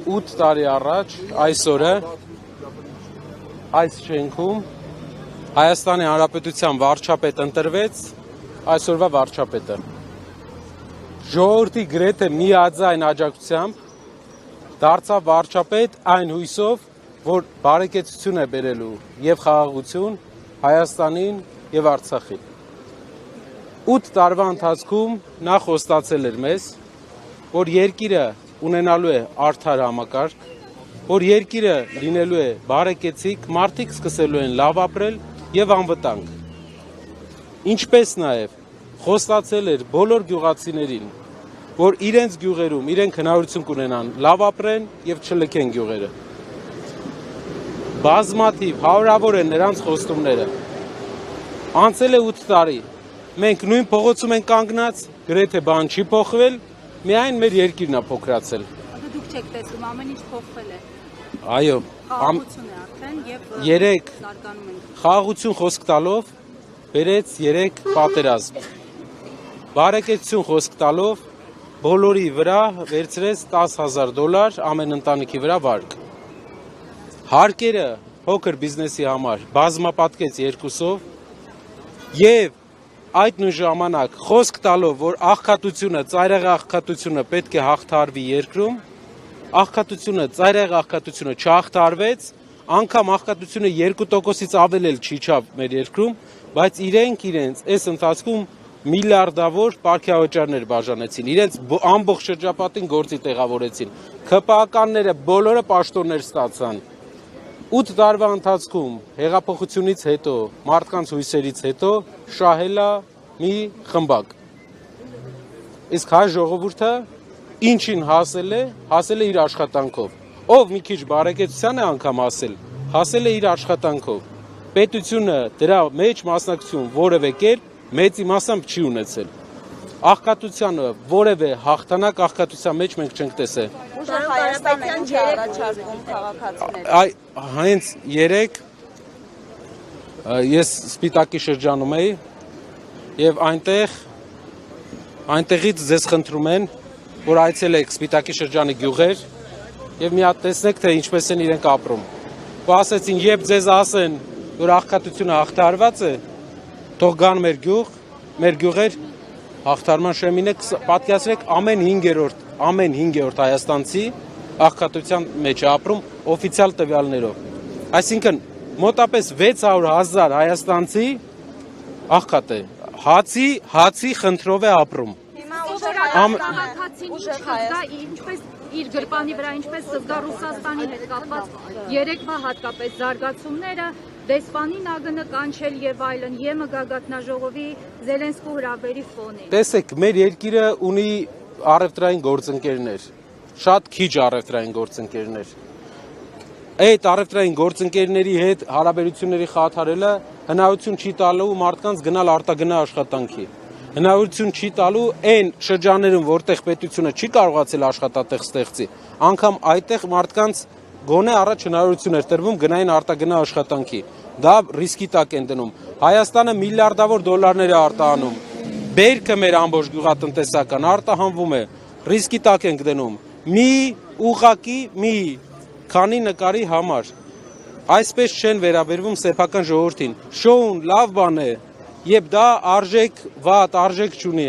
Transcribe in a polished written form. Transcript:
8 տարի առաջ այսօրը այս շենքում Հայաստանի Հանրապետության վարչապետ ընտրվեց այսօրվա վարչապետը։ Ժողովրդի գրեթե միաձայն աջակցությամբ դարձավ վարչապետ այն հույսով, որ բարեկեցություն է բերելու եւ խաղաղություն Հայաստանին եւ Արցախին։ 8 տարվա ընթացքում նա խոստացել էր մեզ, որ երկիրը ունենալու է արդար համակարգ, որ երկիրը լինելու է բարեկեցիկ, մարդիկ սկսելու են լավ ապրել եւ անվտանգ։ Ինչպես նաեւ խոստացել էր բոլոր գյուղացիներին, որ իրենց գյուղերում իրենք հնարավորություն կունենան լավ ապրեն եւ չլքեն գյուղերը։ Բազմաթիվ հարյուրավոր են նրանց խոստումները։ Անցել է 8 տարի։ Մենք նույն փողոցում ենք կանգնած, գրեթե բան չի փոխվել, միայն մեր երկիրն է փոքրացել։ Դուք չեք տեսնում, ամեն ինչ փոխվել է։ Այո, Խաղաղություն է արդեն եւ զարգանում ենք։ Խաղաղություն խոսք տալով բերեց 3 պատերազմ։ Բարեկեցություն խոսք տալով բոլորի վրա վերցրեց $10,000 ամեն ընտանիքի վրա վարկ։ Հարկերը փոքր բիզնեսի համար բազմապատկեց 2-ով եւ այդ նույն ժամանակ խոսք տալով, որ աղքատությունը, ծայրահեղ աղքատությունը պետք է հաղթարվի երկրում, աղքատությունը, ծայրահեղ աղքատությունը չհաղթարվեց, անգամ աղքատությունը 2%-ից ավել էլ չիջավ մեր երկրում, բայց իրենց այս ընթացքում միլիարդավոր պարգևաճարներ բաժանեցին, իրենց ամբողջ շրջապատին գործի տեղավորեցին, ՔՊԱ-ականները բոլորը պաշտոններ ստացան։ 8 տարվա ընթացքում հեղափոխությունից հետո, մարդկանց հույսերից հետո շահել է մի խմբակ։ Իսկ հայ ժողովուրդը ինչին հասել է իր աշխատանքով։ Ով մի քիչ բարեկեցության է անգամ հասել է իր աշխատանքով։ Պետությունը դրա մեջ մասնակցություն որևէ կերպ մեծի մասամբ չի ունեցել։ Աղքատությանը որևէ հաղթանակ աղքատության մեջ մենք չենք տեսել։ Հայաստանը ինչ է առաջարկում քաղաքացիներին։ Հենց 3 ես Սպիտակի շրջանում էի եւ այնտեղից ձեզ խնդրում են, որ այցելեք Սպիտակի շրջանի գյուղեր եւ մի հատ տեսնեք, թե ինչպես են իրենք ապրում։ Ու ասեցին, երբ ձեզ ասեն, որ աղքատությունը հաղթարված է, թող գան մեր գյուղեր հաղթարման շեմին է, պատկերացրեք ամեն 5-րդ հայաստանցի աղքատության մեջ է ապրում օֆիցիալ տվյալներով։ Այսինքն մոտապես 600,000 հայաստանցի աղքատ է, հացի խնդրով է ապրում։ Քաղաքացին ինչպես իր գրպանի վրա, ինչպես զգա Ռուսաստանի հետ կապված երեկվա հատկապես զարգացումները, դեսպանին ԱԳՆ կանչել եւ այլն, ԵՄ գագաթնաժողովի Զելենսկու հրավերի ֆոնին։ Տեսեք, մեր երկիրը ունի առևտրային գործընկերներ, շատ քիչ առևտրային գործընկերներ։ Այդ առևտրային գործընկերների հետ հարաբերությունների խաթարելը հնարավորություն չի տալու մարդկանց գնալ արտագնա աշխատանքի։ Հնարավորություն չի տալու այն շրջաններում, որտեղ պետությունը չի կարողացել աշխատատեղ ստեղծի, անգամ այդտեղ մարդկանց գոնե առաջ հնարավորություն էր տրվում գնային արտագնա աշխատանքի։ Դա ռիսկի տակ են դնում։ Հայաստանը միլիարդավոր դոլարներ է արտահանում։ Բերքը մեր ամբողջ գյուղատնտեսական արտահանվում է, ռիսկի տակ ենք դնում։ Մի քանի նկարի համար։ Այսպես չեն վերաբերվում սեփական ժողովրդին։ Շոուն լավ բան է, եւ դա արժեք չունի